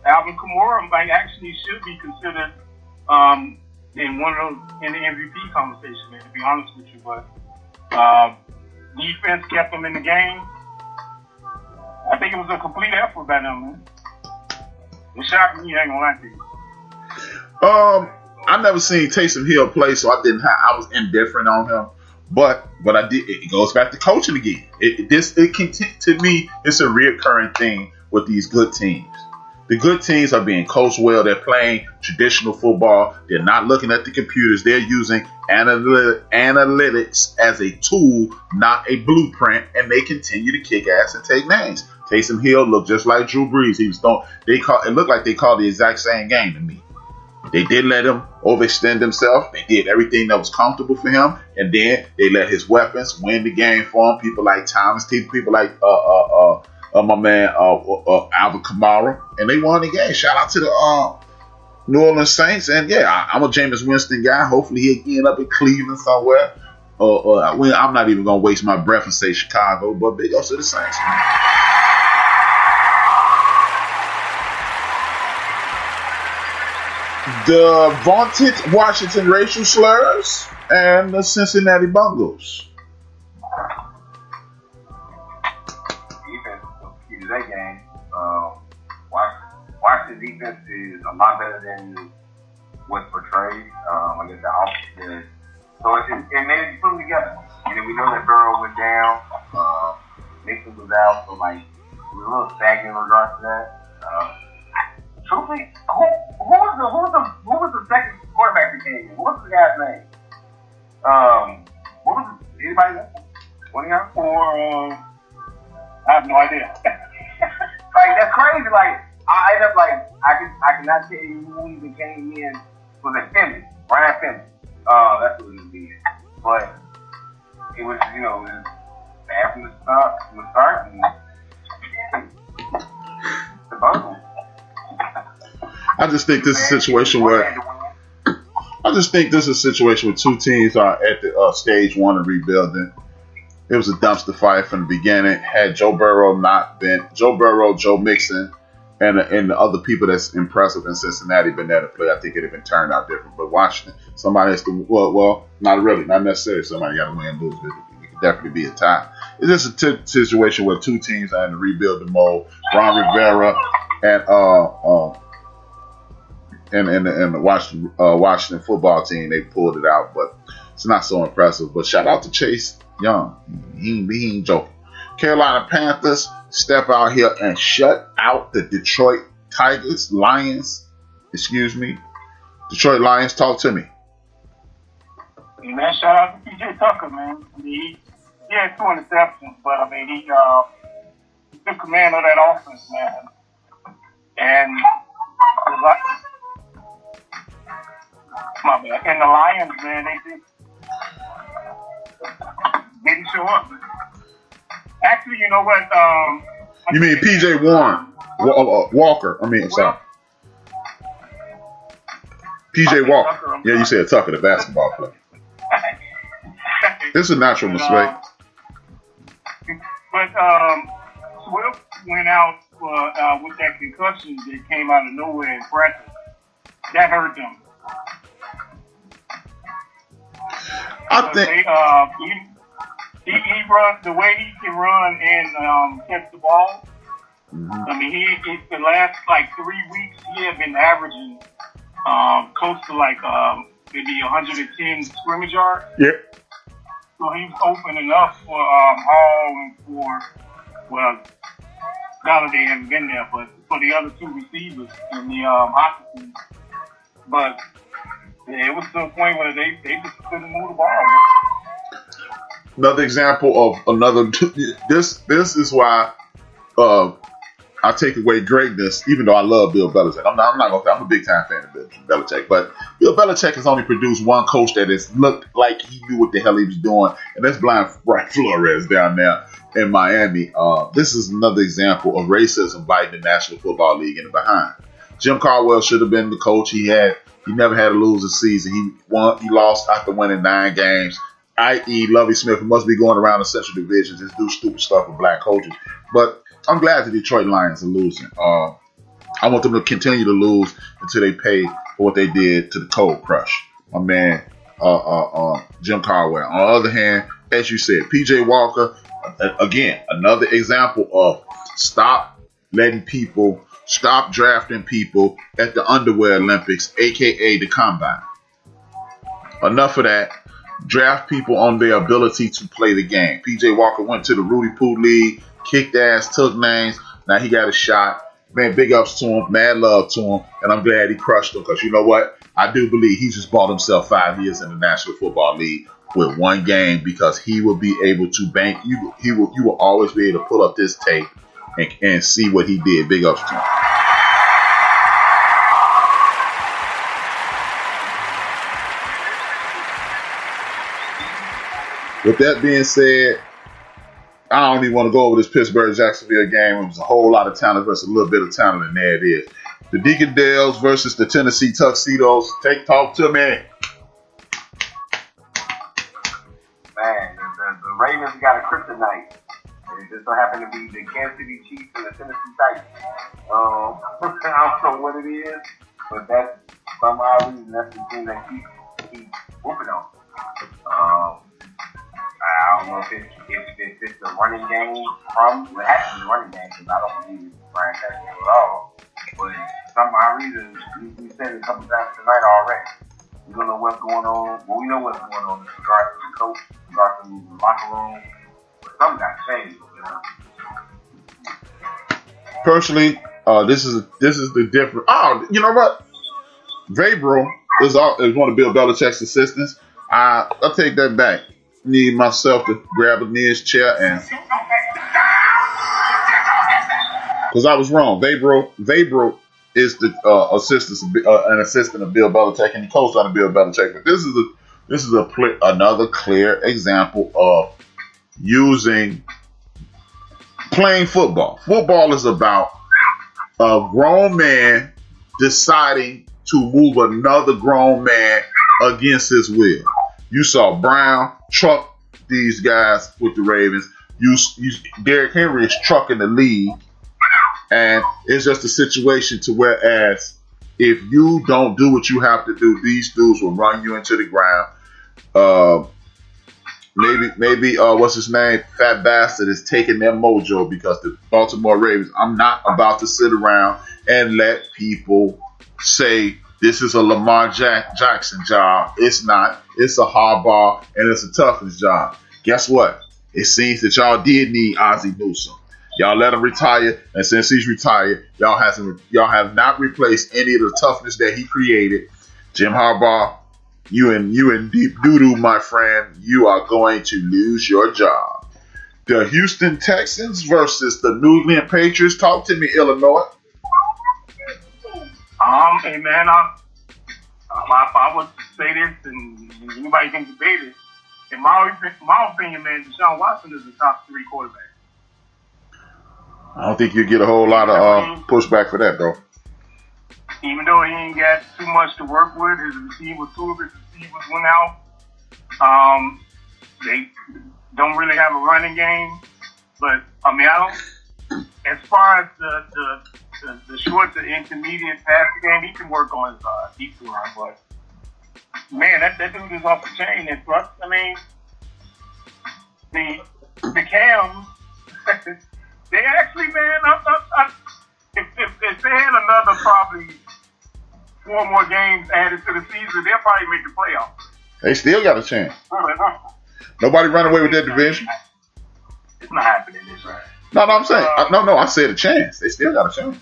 Alvin Kamara might actually should be considered in the MVP conversation, man, to be honest with you. But defense kept them in the game. I think it was a complete effort by them, man. It shocked me, I ain't gonna lie to you. I never seen Taysom Hill play, so I was indifferent on him. But what I did, it goes back to coaching again. To me, it's a reoccurring thing with these good teams. The good teams are being coached well. They're playing traditional football. They're not looking at the computers. They're using analytics as a tool, not a blueprint, and they continue to kick ass and take names. Taysom Hill looked just like Drew Brees. It looked like they called the exact same game to me. They didn't let him overextend himself. They did everything that was comfortable for him, and then they let his weapons win the game for him. People like Thomas, people like my man Alvin Kamara, and they won the game. Shout out to the New Orleans Saints, and yeah, I'm a Jameis Winston guy. Hopefully he'll end up in Cleveland somewhere. I'm not even gonna waste my breath and say Chicago, but big ups to the Saints. The vaunted Washington racial slurs and the Cincinnati Bungles. Defense was key to that game. Washington defense is a lot better than what's portrayed. I guess the offense did. So it made it put together. And then we know that Burrow went down. Mixon was out, so like it was a little stagnant in regards to that. Truthfully, who was the second quarterback that came in? What was the guy's name? What was it? Anybody know? What do you have? I have no idea. Like that's crazy. Like I end up like I cannot tell you who even came in. Was it Finley? Ryan Finley. That's what it was. But it was it was bad from the start and the Bungles. I just think this is a situation where two teams are at the stage one of rebuilding. It was a dumpster fire from the beginning. Had Joe Burrow not been Joe Mixon, and the other people that's impressive in Cincinnati been there to play, I think it'd have been turned out different. But Washington, somebody has to not necessarily. Somebody got to win, lose. It could definitely be a tie. It's just a situation where two teams are in the rebuilding mode. Ron Rivera and the Washington football team, they pulled it out, but it's not so impressive. But shout out to Chase Young. He ain't joking. Carolina Panthers step out here and shut out the Detroit Lions. Detroit Lions, talk to me. Hey, man, shout out to PJ Tucker, man. He had 2 interceptions, but he took command of that offense, man. And my bad. And the Lions, man, they just didn't show up. Actually, you know what? You mean PJ Walker? Sorry. PJ Walker. Tucker, Yeah, you said Tucker, the basketball player. It's a natural mistake. But Swift went out with that concussion that came out of nowhere in practice. That hurt them. I think he runs the way he can run and catch the ball. Mm-hmm. He the last 3 weeks he had been averaging close to maybe 110 scrimmage yards. Yep. So he's open enough for Hall and for Galladay hasn't been there, but for the other 2 receivers in the Hopkins. But yeah, it was to a point where they just couldn't move the ball. Man. Another example of another. This is why I take away greatness, even though I love Bill Belichick. I'm not gonna say I'm a big time fan of Bill Belichick, but Bill Belichick has only produced one coach that has looked like he knew what the hell he was doing, and that's Brian Flores down there in Miami. This is another example of racism biting the National Football League in the behind. Jim Caldwell should have been the coach. He never had a losing season. He lost after winning 9 games. I.e. Lovie Smith must be going around the Central Division just do stupid stuff with black coaches. But I'm glad the Detroit Lions are losing. I want them to continue to lose until they pay for what they did to the Cold Crush. My man, Jim Caldwell. On the other hand, as you said, PJ Walker, again, another example of stop drafting people at the Underwear Olympics, aka the Combine. Enough of that. Draft people on their ability to play the game. PJ Walker went to the Rudy Poo League, kicked ass, took names. Now he got a shot. Man, big ups to him, mad love to him, and I'm glad he crushed him because you know what? I do believe he just bought himself 5 years in the National Football League with one game because he will be able to bank. You will always be able to pull up this tape and see what he did. Big ups to him. With that being said, I don't even want to go over this Pittsburgh-Jacksonville game. It was a whole lot of talent versus a little bit of talent, and there it is. The Deacondales versus the Tennessee Tuxedos. Talk to me. Man, the Ravens got a kryptonite. It just so happened to be the Kansas City Chiefs and the Tennessee Titans. I don't know what it is, but that's some odd reason that's the team that keep whooping on. I don't know if it's the running game from it has to be the running game because I don't believe it's Brian Texas at all. But some odd reason we said it a couple times tonight already. We don't know what's going on. Well, we know what's going on in regards to the coach, in regards to the locker room. But something got changed. You know? Personally, this is the difference. Oh, you know what? Vabro is one of Bill Belichick's assistants. I'll take that back. Need myself to grab a near his chair and because I was wrong. Vabro is the an assistant of Bill Belichick, and he coached under Bill Belichick. But this is another clear example of playing football. Football is about a grown man deciding to move another grown man against his will. You saw Brown truck these guys with the Ravens. Derrick Henry is trucking the league. And it's just a situation to whereas if you don't do what you have to do, these dudes will run you into the ground. Maybe what's his name? Fat Bastard is taking their mojo because the Baltimore Ravens, I'm not about to sit around and let people say this is a Lamar Jackson job. It's not. It's a Harbaugh and it's a Toughness job. Guess what? It seems that y'all did need Ozzie Newsome. Y'all let him retire, and since he's retired, y'all have not replaced any of the toughness that he created. Jim Harbaugh, you in deep doo-doo, my friend. You are going to lose your job. The Houston Texans versus the New England Patriots. Talk to me, Illinois. Hey man, I would say this, and anybody can debate it. In my opinion, man, Deshaun Watson is the top 3 quarterback. I don't think you get a whole lot of pushback for that, though. Even though he ain't got too much to work with, two of his receivers went out. They don't really have a running game, but I mean, as far as the short to intermediate passing game, he can work on his deep run, but man, that dude is off the chain. And plus, I mean, the Cams, they actually, man, if they had another probably 4 more games added to the season, they'll probably make the playoffs. They still got a chance. Nobody run away with that division. It's not happening this round. No, I'm saying, I said a chance. They still got a chance.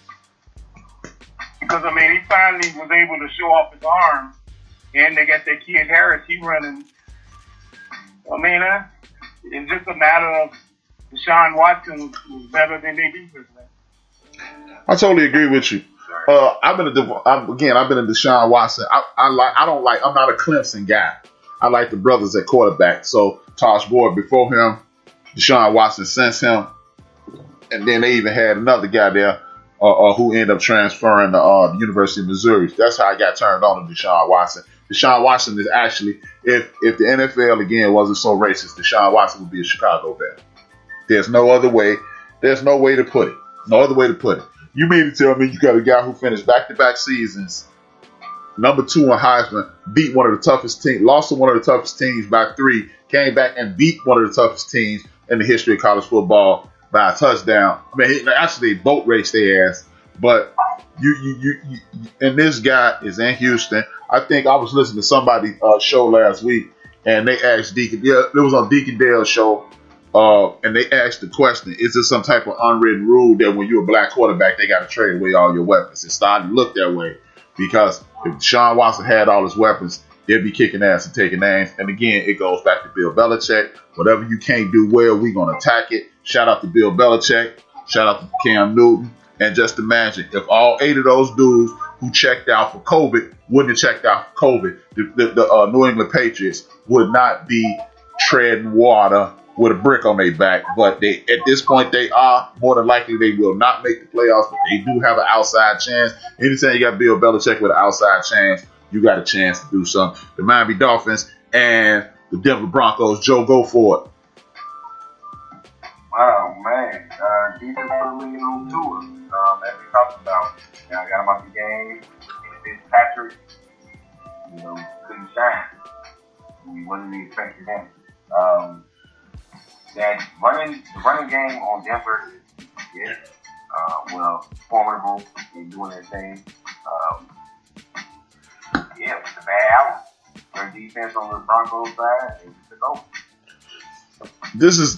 Because, I mean, he finally was able to show off his arm, and they got that kid Harris, he running. I mean, it's just a matter of Deshaun Watson was better than they defense, man. I totally agree with you. I've been a Deshaun Watson. I'm not a Clemson guy. I like the brothers at quarterback. So Tosh Boyd before him, Deshaun Watson since him, and then they even had another guy there who ended up transferring to the University of Missouri. That's how I got turned on to Deshaun Watson. Deshaun Watson is actually, if the NFL again wasn't so racist, Deshaun Watson would be a Chicago Bear. There's no other way. There's no way to put it. No other way to put it. You mean to tell me you got a guy who finished back-to-back seasons, number 2 in Heisman, beat one of the toughest teams, lost to one of the toughest teams by 3, came back and beat one of the toughest teams in the history of college football by a touchdown. I mean, actually, they boat raced their ass. But you and this guy is in Houston. I think I was listening to somebody's show last week, and they asked Deacon. Yeah, it was on Deacon Dale's show. And they asked the question, is there some type of unwritten rule that when you're a black quarterback, they got to trade away all your weapons? It started to look that way because if Sean Watson had all his weapons, they'd be kicking ass and taking names. And again, it goes back to Bill Belichick. Whatever you can't do well, we're going to attack it. Shout out to Bill Belichick. Shout out to Cam Newton. And just imagine if all 8 of those dudes who checked out for COVID wouldn't have checked out for COVID, the New England Patriots would not be treading water with a brick on their back. But they, at this point, they are more than likely they will not make the playoffs, but they do have an outside chance. Anytime you got Bill Belichick with an outside chance, you got a chance to do something. The Miami Dolphins and the Denver Broncos. Joe, go for it. Wow, man. Defense put me on tour, as we talked about. I got him out the game. Fitzpatrick, couldn't shine. We wasn't expecting him. The running game on Denver is, formidable in doing their thing. It was a bad out. Their defense on the Broncos side, it took over. This is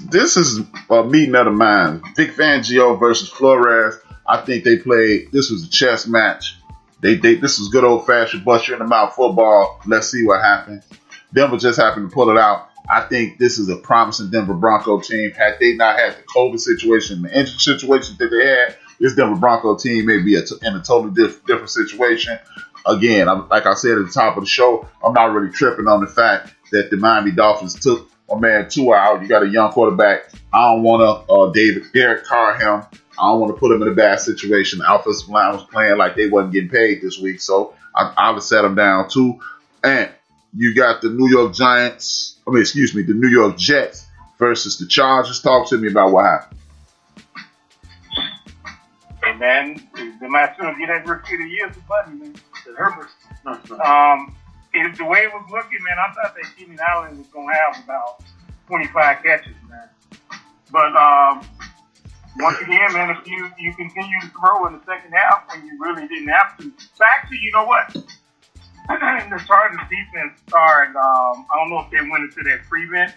a meeting of the minds. Vic Fangio versus Flores. I think they played. This was a chess match. This was good old fashioned bust you in the mouth football. Let's see what happens. Denver just happened to pull it out. I think this is a promising Denver Bronco team. Had they not had the COVID situation, the injury situation that they had, this Denver Bronco team may be in a totally different situation. Again, like I said at the top of the show, I'm not really tripping on the fact that the Miami Dolphins took my man Tua out. You got a young quarterback. I don't want to Derek Carr him. I don't want to put him in a bad situation. The offensive line was playing like they wasn't getting paid this week, so I would set them down too. And you got the New York the New York Jets versus the Chargers. Talk to me about what happened. Hey, man, the match going to get that rookie of the year for Buddy, man. The Herbert. The way it was looking, man, I thought that Keenan Allen was going to have about 25 catches, man. But once again, man, if you continue to throw in the second half when you really didn't have to. So actually, you know what? The Chargers defense started, I don't know if they went into that prevent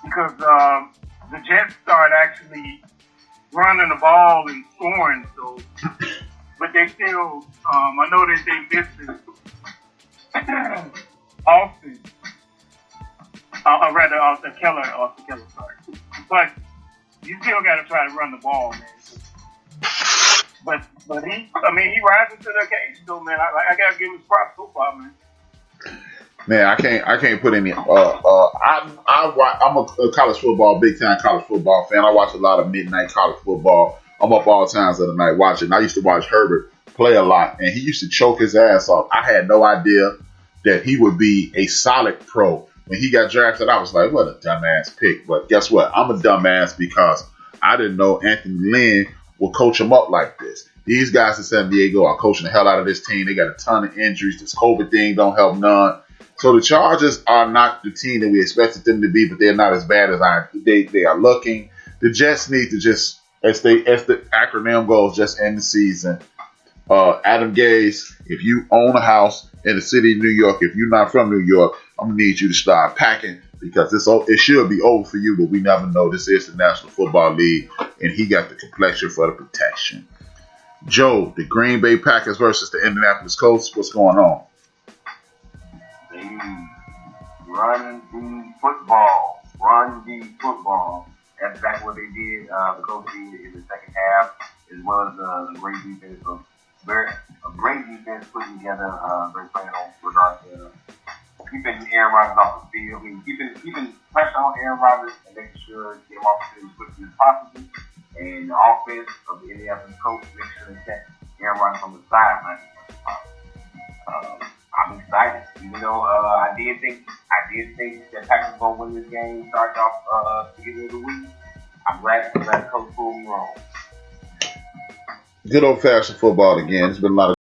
because the Jets started actually running the ball and scoring. So, but they still, I know that they missed it. Austin, Austin Keller, sorry. But you still got to try to run the ball, man. But he rises to the occasion, though, man. I got to give him props so far, man. Man, I can't put any. I'm a college football, big time college football fan. I watch a lot of midnight college football. I'm up all times of the night watching. I used to watch Herbert play a lot, and he used to choke his ass off. I had no idea that he would be a solid pro. When he got drafted, I was like, what a dumbass pick. But guess what? I'm a dumbass because I didn't know Anthony Lynn would coach him up like this. These guys in San Diego are coaching the hell out of this team. They got a ton of injuries. This COVID thing don't help none. So the Chargers are not the team that we expected them to be, but they're not as bad as they are looking. The Jets need to just, as the acronym goes, just end the season. Adam Gase, if you own a house in the city of New York, if you're not from New York, I'm going to need you to start packing because it should be over for you, but we never know. This is the National Football League, and he got the complexion for the protection. Joe, the Green Bay Packers versus the Indianapolis Colts. What's going on? Run the football. That's exactly what they did. The Colts did in the second half, as well as a great defense. A great defense put together. Great plan on regards to keeping Aaron Rodgers off the field. I mean, keeping pressure on Aaron Rodgers and making sure to get him off the field as quickly as possible. And the offense of the Indianapolis Colts make sure they catch Aaron Rodgers on the sideline as much as possible. I'm excited, even though I did think that Packers were going to win this game. Started off the beginning of the week. I'm glad the coach pulled me wrong. Good old fashioned football again. It's been a lot of